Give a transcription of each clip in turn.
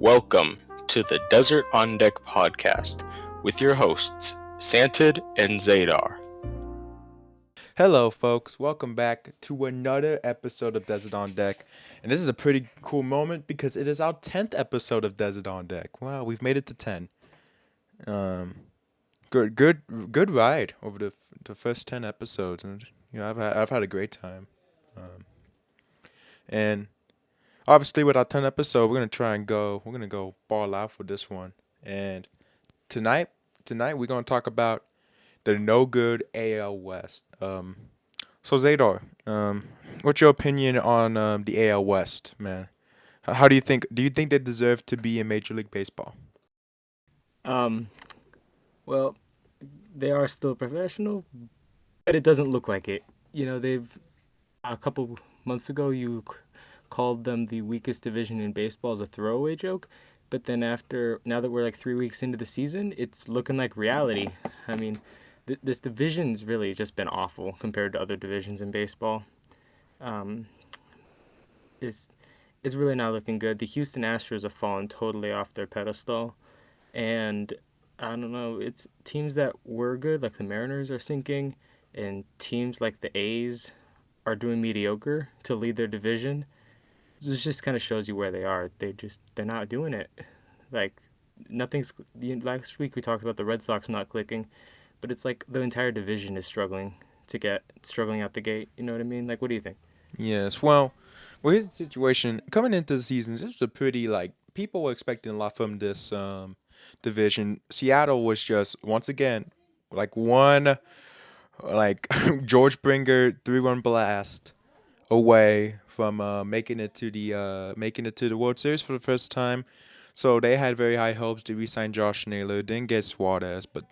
Welcome to the Desert OnDeck podcast with your hosts, Santi'd and Zaydar. Hello, folks. Welcome back to another episode of Desert on Deck. And this is a pretty cool moment because it is our 10th episode of Desert on Deck. Wow, we've made it to 10. Um, good ride over the first 10 episodes. And I've had a great time. Um, and obviously with our 10th episode, we're gonna go ball out for this one. And tonight tonight we're gonna talk about the no good AL West. So Zadar, what's your opinion on the AL West, man? How do you think? Do you think they deserve to be in Major League Baseball? Um, well, they are still professional, but it doesn't look like it. They've a couple months ago called them the weakest division in baseball as a throwaway joke, but then now that we're like 3 weeks into the season, it's looking like reality. I mean, this division's really just been awful compared to other divisions in baseball. Um, is is really not looking good. The Houston Astros have fallen totally off their pedestal. And I don't know, it's teams that were good, like the Mariners, are sinking, and teams like the A's are doing mediocre to lead their division. This just kind of shows you where they are. They're not doing it. Like nothing's. Last week we talked about the Red Sox not clicking, but it's like the entire division is struggling out the gate. You know what I mean? Like, what do you think? Yes. Well, here's the situation. Coming into the season, this was a pretty like people were expecting a lot from this division. Seattle was just once again one like George Springer 3-1 blast away from making it to the World Series for the first time. So they had very high hopes. They re-signed Josh Naylor, didn't get Suarez, but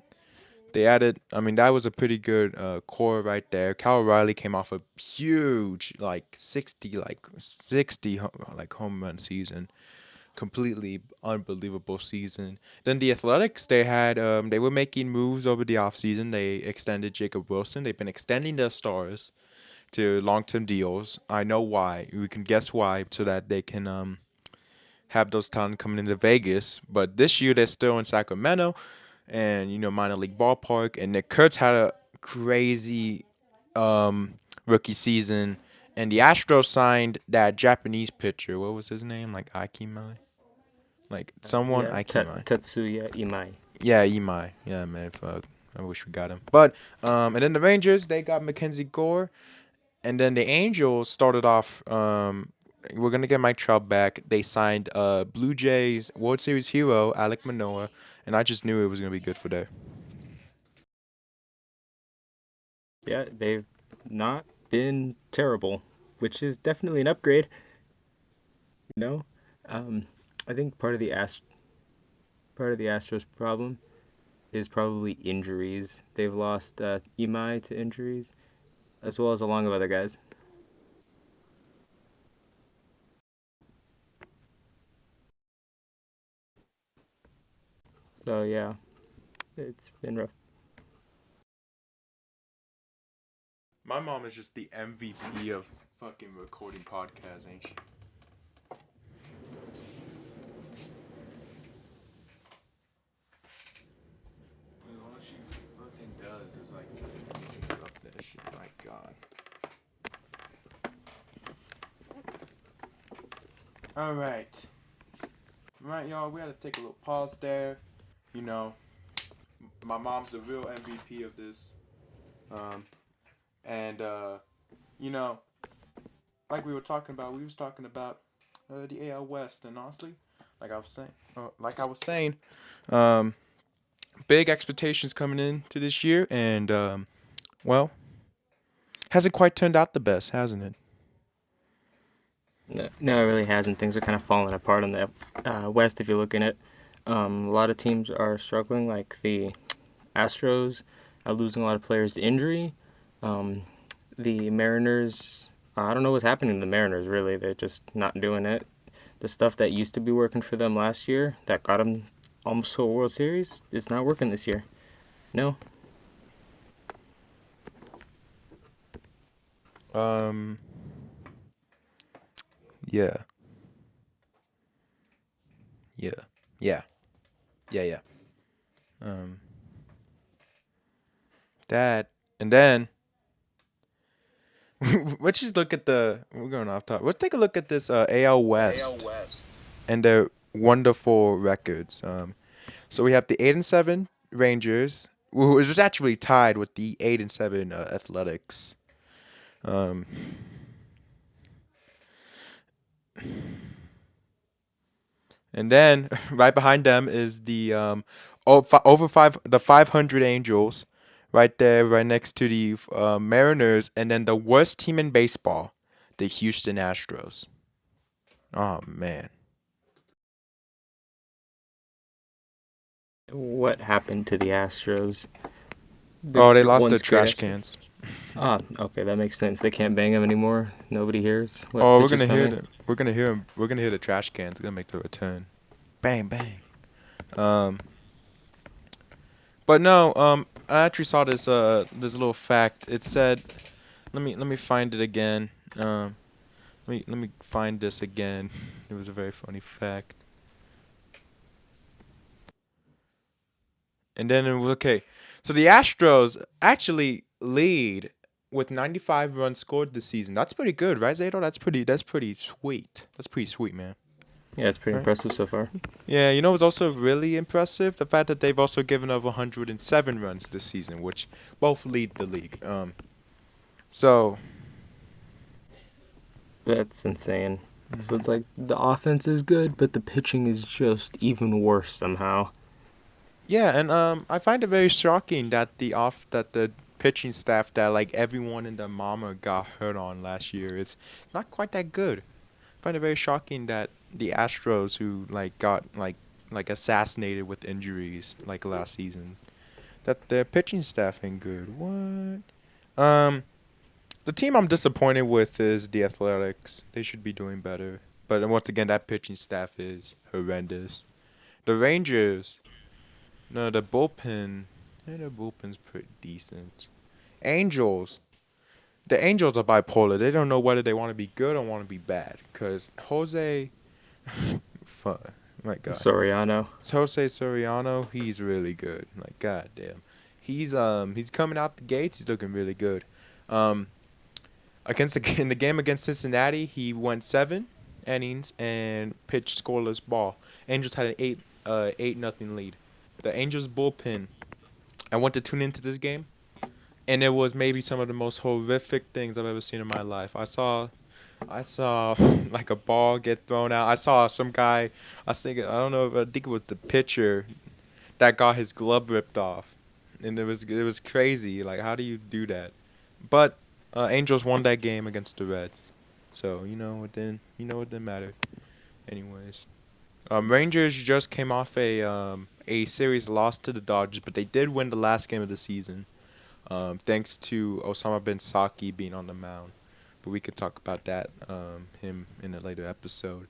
they added. I mean, that was a pretty good core right there. Cal Riley came off a huge like 60 home run season, completely unbelievable season. Then the Athletics, they were making moves over the offseason. They extended Jacob Wilson. They've been extending their stars to long-term deals. I know why. We can guess why, so that they can have those talent coming into Vegas. But this year they're still in Sacramento, and minor league ballpark. And Nick Kurtz had a crazy rookie season, and the Astros signed that Japanese pitcher. What was his name? Like Aikimai, like someone Yeah, Aikimai. Tetsuya Imai. Yeah, Imai. Yeah, man. Fuck. I wish we got him. But and then the Rangers, they got Mackenzie Gore. And then the Angels started off. We're gonna get Mike Trout back. They signed Blue Jays World Series hero Alek Manoah, and I just knew it was gonna be good for there. Yeah, they've not been terrible, which is definitely an upgrade. You know, um, I think part of the Astros' problem is probably injuries. They've lost Imai to injuries, as well as a lot of other guys. So yeah, it's been rough. My mom is just the MVP of fucking recording podcasts, ain't she? All she fucking does is like interrupt that shit. My God. All right. All right, y'all. We had to take a little pause there. You know, my mom's the real MVP of this. Um, and you know, like we was talking about the AL West, and honestly, like I was saying, um, big expectations coming into this year, and well, hasn't quite turned out the best, hasn't it? No, no, it really hasn't. Things are kind of falling apart on the West if you're looking at. A lot of teams are struggling, like the Astros are losing a lot of players to injury. Um, the Mariners, I don't know what's happening to the Mariners, really. They're just not doing it. The stuff that used to be working for them last year, that got them almost to a World Series, it's not working this year. No. Yeah, Yeah. Yeah. Yeah. Yeah. Um, that and then let's just look at the. We're going off top. Let's take a look at this AL West and their wonderful records. So we have the 8-7 Rangers, who is actually tied with the 8-7 Athletics. Um, and then right behind them is the the 500 Angels, right there, right next to the Mariners, and then the worst team in baseball, the Houston Astros. Oh man. What happened to the Astros? Oh, they The lost their once great trash Astros. cans. Ah, okay, that makes sense. They can't bang them anymore. Nobody hears what Oh, pitch is coming. we're gonna hear 'em- we're gonna hear the trash cans. They're gonna make the return. Bang bang. Um, but no. I actually saw this little fact. It said, let me find it again. Let me find this again. It was a very funny fact. And then it was okay. So the Astros actually lead with 95 runs scored this season. That's pretty good, right, Zato? That's pretty sweet. That's pretty sweet, man. Yeah, it's pretty Right? impressive so far. Yeah, you know what's also really impressive? The fact that they've also given up 107 runs this season, which both lead the league. So That's insane. So mhm. it's like the offense is good, but the pitching is just even worse somehow. Yeah, and I find it very shocking that the pitching staff that like everyone and their mama got hurt on last year is not quite that good. I find it very shocking that the Astros who like got like assassinated with injuries like last season, that their pitching staff ain't good. What? Um, the team I'm disappointed with is the Athletics. They should be doing better. But once again, that pitching staff is horrendous. The Rangers, no, the bullpen, yeah, the bullpen's pretty decent. Angels, the Angels are bipolar. They don't know whether they want to be good or want to be bad. Cause Jose, my God, Soriano. it's Jose Soriano. He's really good. Like goddamn, he's coming out the gates. He's looking really good. Um, in the game against Cincinnati, he went 7 innings and pitched scoreless ball. Angels had an 8-0 lead. The Angels bullpen. I went to tune into this game, and it was maybe some of the most horrific things I've ever seen in my life. I saw like a ball get thrown out. I saw some guy. I don't know. I think it was the pitcher that got his glove ripped off, and it was crazy. Like, how do you do that? But Angels won that game against the Reds, so it didn't matter. Anyways, Rangers just came off a series loss to the Dodgers, but they did win the last game of the season, thanks to Osama bin Saki being on the mound. But we could talk about that him in a later episode.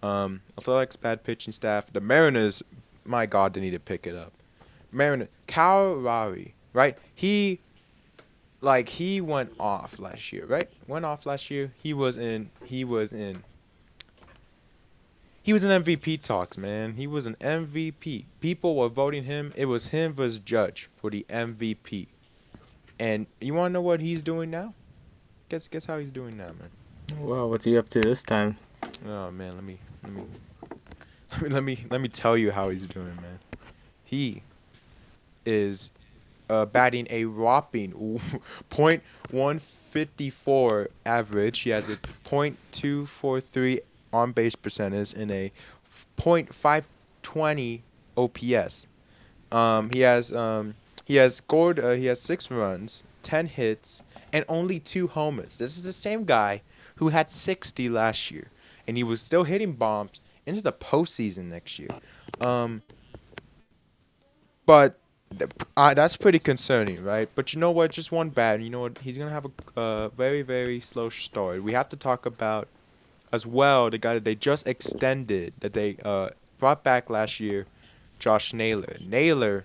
Athletics bad pitching staff. The Mariners, my God, they need to pick it up. Kyle Lowry, right? He went off last year, right? Went off last year. He was in MVP talks, man. He was an MVP. People were voting him. It was him versus Judge for the MVP. And you want to know what he's doing now? Guess how he's doing now, man. Well, what's he up to this time? Oh man, let me tell you how he's doing, man. He is batting a whopping .154 average. He has a .243 on base percentage and a .520 OPS. He has 6 runs, 10 hits, and only 2 homers. This is the same guy who had 60 last year, and he was still hitting bombs into the postseason next year. Um, but that's pretty concerning, right? But you know what? Just one bad. You know what? He's gonna have a very, very slow start. We have to talk about as well the guy that they just extended, that they brought back last year, Josh Naylor. Naylor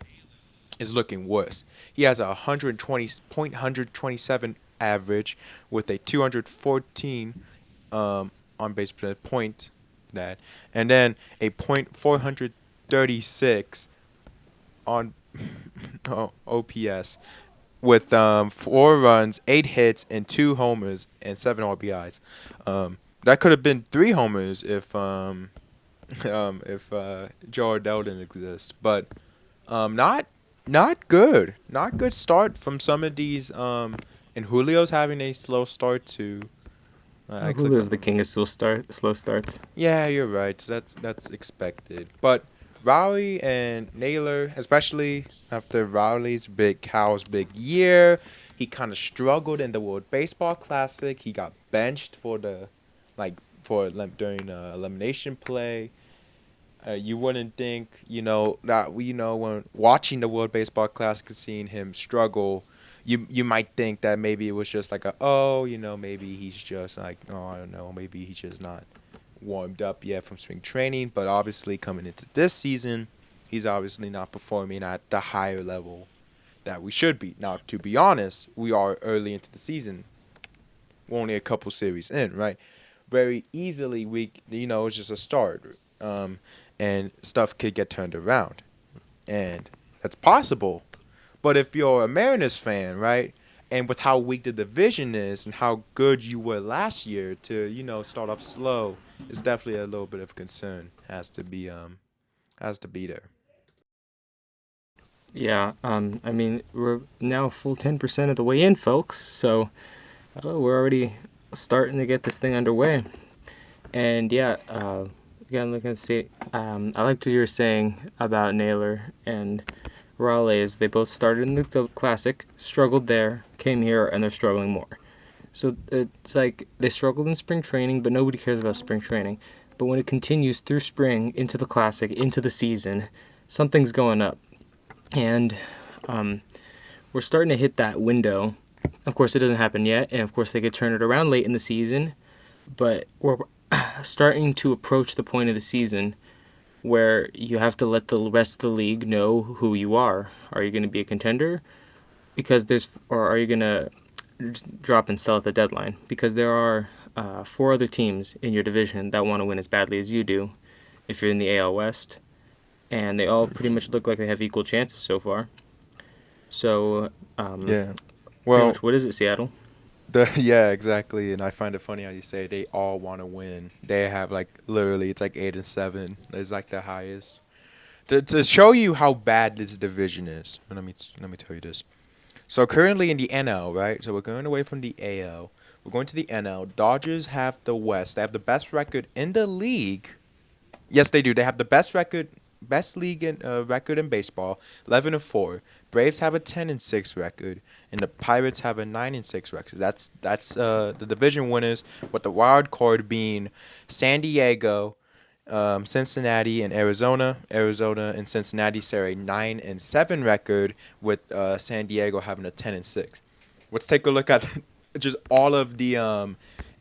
is looking worse. He has a 127 average with a 214 on base percentage, that. And then a .436 on OPS with 4 runs, 8 hits, and 2 homers and 7 RBIs. That could have been 3 homers if Joe Adele didn't exist, but not good. Not good start from some of these. And Julio's having a slow start too. I clicked Julio's on the him. king of slow starts. Yeah, you're right. So that's expected. But Rowley and Naylor, especially after Rowley's Cow's big year, he kind of struggled in the World Baseball Classic. He got benched for during elimination play. You wouldn't think, when watching the World Baseball Classic and seeing him struggle, you might think that maybe it was just like maybe he's just like, oh, I don't know, maybe he's just not warmed up yet from spring training. But obviously coming into this season, he's obviously not performing at the higher level that we should be. Now, to be honest, we are early into the season. We're only a couple series in, right? Very easily, it's just a start. And stuff could get turned around. And that's possible. But if you're a Mariners fan, right, and with how weak the division is and how good you were last year to, start off slow, it's definitely a little bit of concern. Has to be there. Yeah, I mean, we're now full 10% of the way in, folks. So we're already starting to get this thing underway. And yeah, again, looking at the I liked what you were saying about Naylor and Raleigh. They both started in the Classic, struggled there, came here, and they're struggling more. So it's like they struggled in spring training, but nobody cares about spring training. But when it continues through spring, into the Classic, into the season, something's going up. And we're starting to hit that window. Of course, it doesn't happen yet, and of course, they could turn it around late in the season. But we're starting to approach the point of the season where you have to let the rest of the league know who you are. Are you going to be a contender? Or are you going to just drop and sell at the deadline? Because there are 4 other teams in your division that want to win as badly as you do if you're in the AL West. And they all pretty much look like they have equal chances so far. So, Yeah. pretty Well, much, what is it, Seattle? yeah, exactly. And I find it funny how you say they all want to win. They have literally it's 8-7. It's the highest. To show you how bad this division is, let me tell you this. So currently in the NL, right? So we're going away from the AL. We're going to the NL. Dodgers have the West. They have the best record in the league. Yes, they do. They have the best league record in baseball, 11-4. Braves have a 10-6 record, and the Pirates have a 9-6 record. That's the division winners, with the wild card being San Diego, Cincinnati, and Arizona. Arizona and Cincinnati share a 9-7 record, with San Diego having a 10-6. Let's take a look at just all of the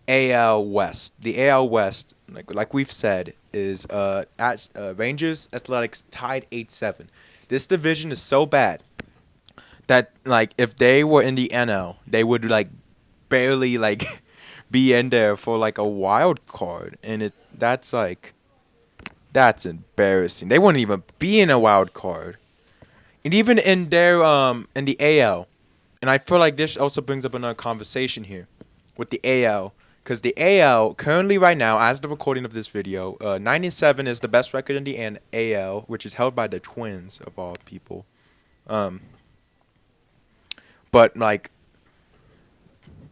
AL West. The AL West, like we've said, is Rangers, Athletics tied 8-7. This division is so bad that if they were in the NL, they would barely be in there for a wild card, and that's embarrassing. They wouldn't even be in a wild card. And even in their in the AL, and I feel like this also brings up another conversation here with the AL, because the AL currently right now, as the recording of this video, 97 is the best record in the AL, which is held by the Twins of all people. But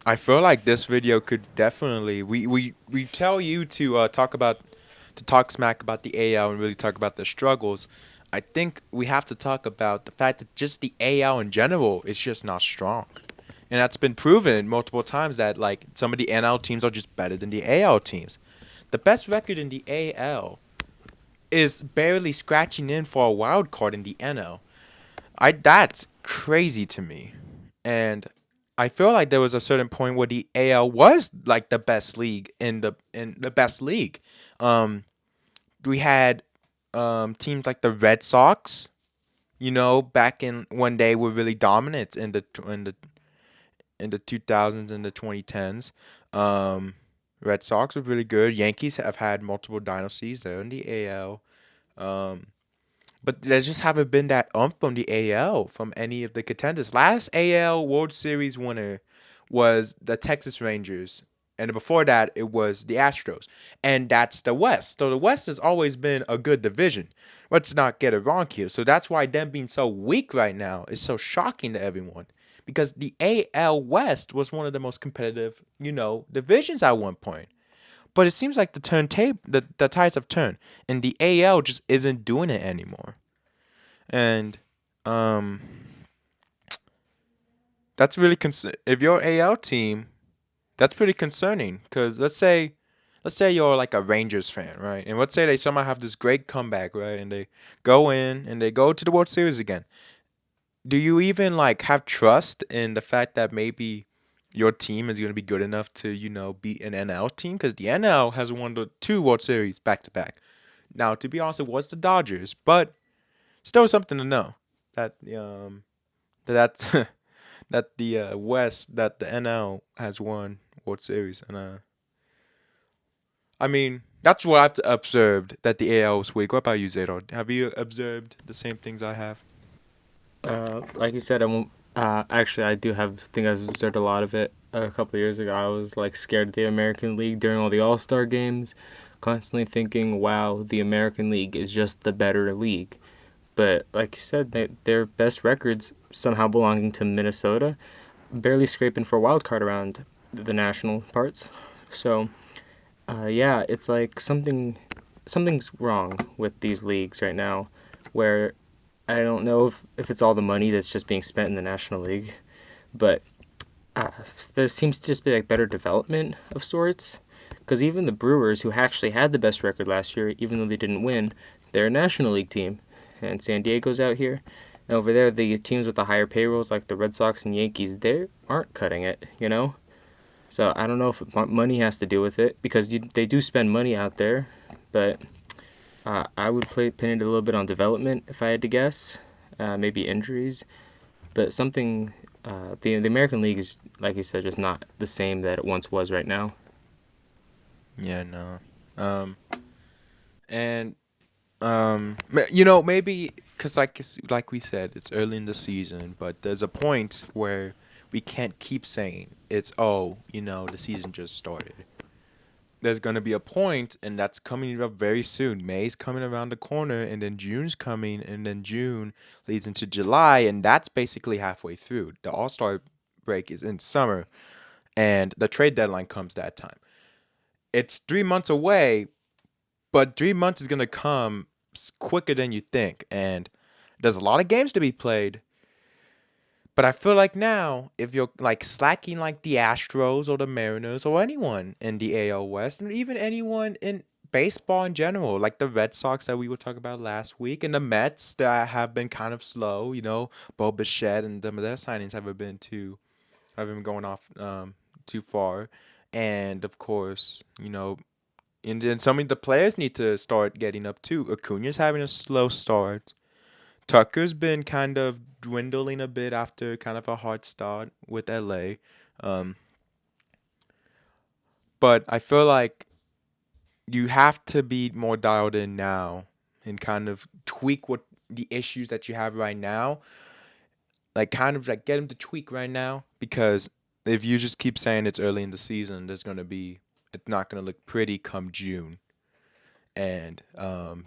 I feel like this video could definitely we tell you to talk smack about the AL and really talk about the struggles. I think we have to talk about the fact that just the AL in general is just not strong. And that's been proven multiple times that some of the NL teams are just better than the AL teams. The best record in the AL is barely scratching in for a wild card in the NL. That's crazy to me. And I feel like there was a certain point where the AL was the best league in the best league. We had teams like the Red Sox, back in when they were really dominant in the 2000s and the 2010s. Red Sox are really good. Yankees have had multiple dynasties. They're in the AL. Um, but there just haven't been that from the AL from any of the contenders. Last AL World Series winner was the Texas Rangers. And before that, it was the Astros. And that's the West. So the West has always been a good division. Let's not get it wrong here. So that's why them being so weak right now is so shocking to everyone. Because the AL West was one of the most competitive, divisions at one point. But it seems like the tides have turned. And the AL just isn't doing it anymore. And um, that's really if you're AL team, that's pretty concerning. Cause let's say you're like a Rangers fan, right? And let's say they somehow have this great comeback, right? And they go in and they go to the World Series again. Do you even like have trust in the fact that maybe your team is going to be good enough to beat an NL team? Because the NL has won the two World Series back to back. Now, to be honest, it was the Dodgers, but still something to know that that's that the West that the NL has won World Series, and I mean that's what I've observed that the AL was weak. What about you, Zadar? Have you observed the same things I have? Like you said, I won't. Actually, I do have. Think I've observed a lot of it. A couple of years ago, I was like scared of the American League during all the All Star games, constantly thinking, "Wow, the American League is just the better league." But like you said, their best records somehow belonging to Minnesota, barely scraping for a wild card around the national parts. So, yeah, it's like something's wrong with these leagues right now, where I don't know if it's all the money that's just being spent in the National League, but uh, there seems to just be like better development of sorts. Because even the Brewers, who actually had the best record last year, even though they didn't win, they're a National League team, and San Diego's out here. And over there, the teams with the higher payrolls, like the Red Sox and Yankees, they aren't cutting it. So I don't know if money has to do with it, because they do spend money out there, but I would pin it a little bit on development if I had to guess. Maybe injuries, but something. The American League is, like you said, just not the same that it once was right now. Yeah, no. And maybe because like we said, it's early in the season, but there's a point where we can't keep saying it's the season just started. There's gonna be a point, and that's coming up very soon. May's coming around the corner, and then June's coming, and then June leads into July, and that's basically halfway through. The All Star break is in summer, and the trade deadline comes that time. It's 3 months away, but 3 months is gonna come quicker than you think, and there's a lot of games to be played. But I feel like now, if you're like slacking like the Astros or the Mariners or anyone in the AL West, and even anyone in baseball in general, like the Red Sox that we were talking about last week, and the Mets that have been kind of slow, Bo Bichette and some of their signings haven't been going off too far. And of course, and then some of the players need to start getting up too. Acuna's having a slow start. Tucker's been kind of dwindling a bit after kind of a hard start with LA. Um, but I feel like you have to be more dialed in now and kind of tweak what the issues that you have right now, like kind of like get them to tweak right now, because if you just keep saying it's early in the season, it's not gonna look pretty come June. And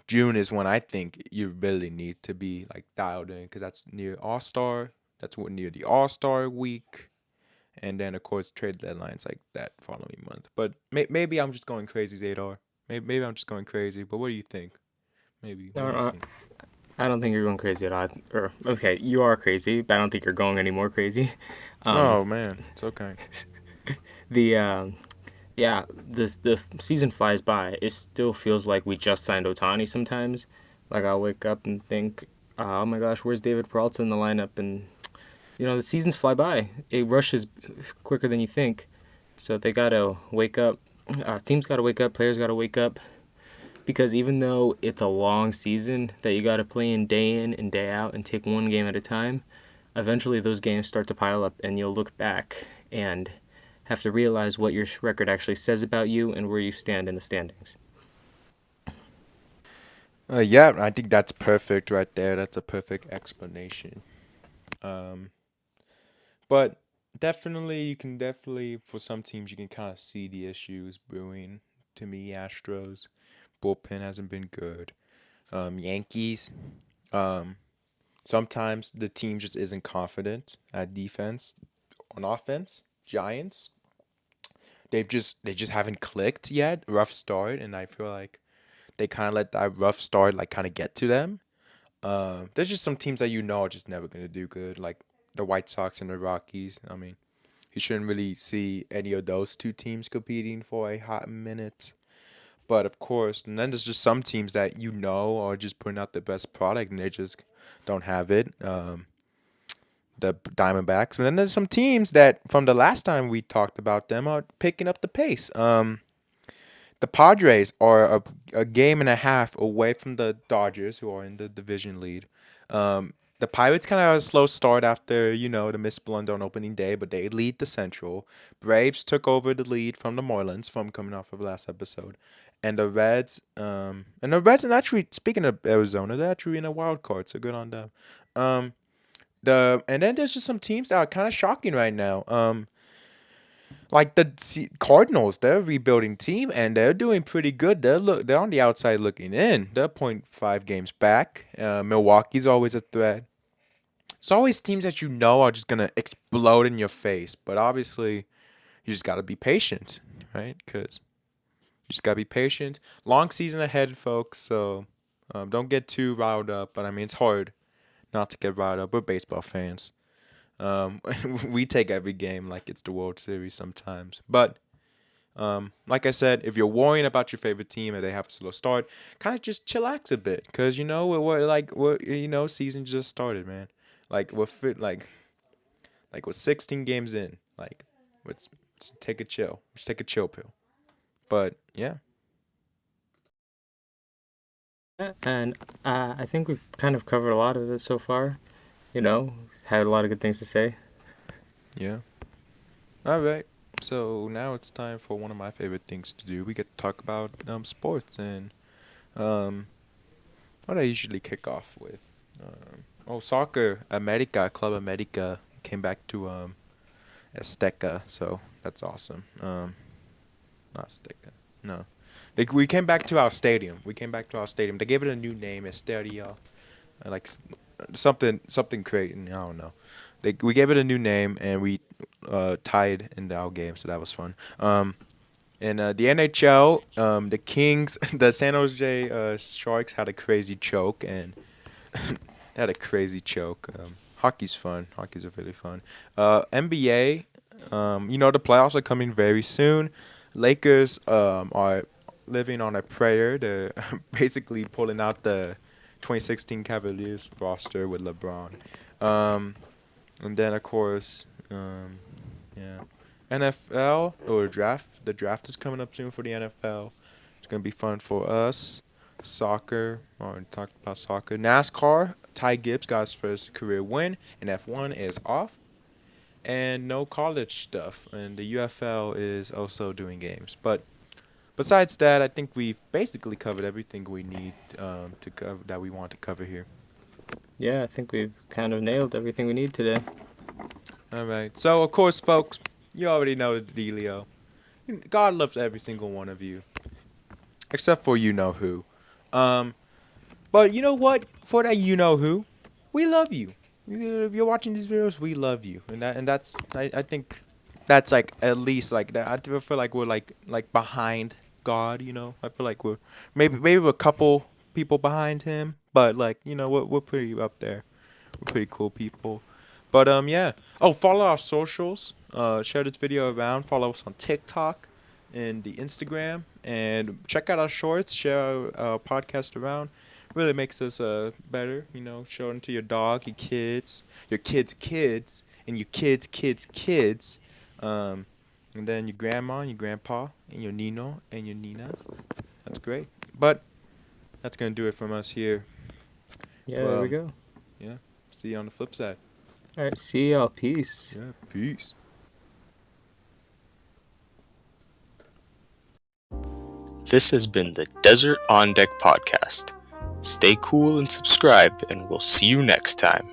June is when I think you really need to be like dialed in, because that's near All Star. That's what near the All Star week, and then of course trade deadlines like that following month. But maybe I'm just going crazy, Zadar. Maybe I'm just going crazy. But what do you think? Maybe what No, do you no, think? I don't think you're going crazy at all. Or okay, you are crazy, but I don't think you're going any more crazy. Um, Oh man, it's okay. the Yeah, the season flies by. It still feels like we just signed Otani sometimes. Like I'll wake up and think, oh my gosh, where's David Peralta in the lineup? And the seasons fly by. It rushes quicker than you think. So they gotta wake up. Teams gotta wake up. Players gotta wake up. Because even though it's a long season that you gotta play in and day out and take one game at a time, eventually those games start to pile up, and you'll look back and have to realize what your record actually says about you and where you stand in the standings. Yeah, I think that's perfect right there. That's a perfect explanation. Um, but definitely, you can definitely, for some teams, you can kind of see the issues brewing. To me, Astros bullpen hasn't been good. Yankees, um, sometimes the team just isn't confident at defense. On offense, Giants, they just haven't clicked yet. Rough start, and I feel like they kind of let that rough start like kind of get to them. There's just some teams that are just never gonna do good, like the White Sox and the Rockies. I mean, you shouldn't really see any of those two teams competing for a hot minute. But of course, and then there's just some teams that are just putting out the best product and they just don't have it. The Diamondbacks. But then there's some teams that from the last time we talked about them are picking up the pace. The Padres are a game and a half away from the Dodgers, who are in the division lead. The Pirates kind of had a slow start after, the missed blunder on opening day, but they lead the Central. Braves took over the lead from the Marlins from coming off of last episode. And the Reds, and actually, speaking of Arizona, they're actually in a wild card, so good on them. Um, and then there's just some teams that are kind of shocking right now. Like the Cardinals, they're a rebuilding team and they're doing pretty good. They're on the outside looking in. They're 0.5 games back. Milwaukee's always a threat. It's always teams that are just gonna explode in your face. But obviously, you just gotta be patient, right? Because you just gotta be patient. Long season ahead, folks. So don't get too riled up. But I mean, it's hard not to get riled up. We're baseball fans. Um, we take every game like it's the World Series sometimes. But like I said, if you're worrying about your favorite team and they have a slow start, kind of just chillax a bit, cause season just started, man. Like we're fit, like we're 16 games in. Like let's take a chill. Let's take a chill pill. But yeah, And I think we've kind of covered a lot of it so far. Had a lot of good things to say. yeah. All right. So now it's time for one of my favorite things to do. We get to talk about sports and um what I usually kick off with. Soccer. America, Club America came back to Azteca, so that's awesome. Not Azteca. No. We came back to our stadium. We came back to our stadium. They gave it a new name, Estadio. Like something crazy. I don't know. We gave it a new name and we tied in our game, so that was fun. And the NHL, the Kings, the San Jose Sharks had a crazy choke, and they had a crazy choke. Hockey's fun. Hockey's really fun. NBA, the playoffs are coming very soon. Lakers are living on a prayer. They're basically pulling out the 2016 Cavaliers roster with LeBron. Um, and then, of course, yeah. NFL or draft. The draft is coming up soon for the NFL. It's gonna be fun for us. Soccer. Already talked about soccer. NASCAR. Ty Gibbs got his first career win, and F1 is off. And no college stuff. And the UFL is also doing games. But besides that, I think we've basically covered everything we need to cover that we want to cover here. Yeah, I think we've kind of nailed everything we need today. All right. So of course, folks, you already know the dealio. God loves every single one of you, except for you know who. Um, but you know what? For that you know who, we love you. If you're watching these videos, we love you, and that's I think that's like at least like that. I feel like we're like behind God. I feel like we're maybe we're a couple people behind him, but like we're pretty up there. We're pretty cool people. But yeah. Oh, follow our socials. Share this video around. Follow us on TikTok and the Instagram, and check out our shorts. Share our podcast around. Really makes us better. Show them to your dog, your kids' kids, and your kids' kids' kids. Um, and then your grandma, and your grandpa, and your Nino and your Nina. That's great. But that's gonna do it from us here. Yeah, there we go. Yeah. See you on the flip side. All right, see y'all. Peace. Yeah. Peace. This has been the Desert on Deck podcast. Stay cool and subscribe, and we'll see you next time.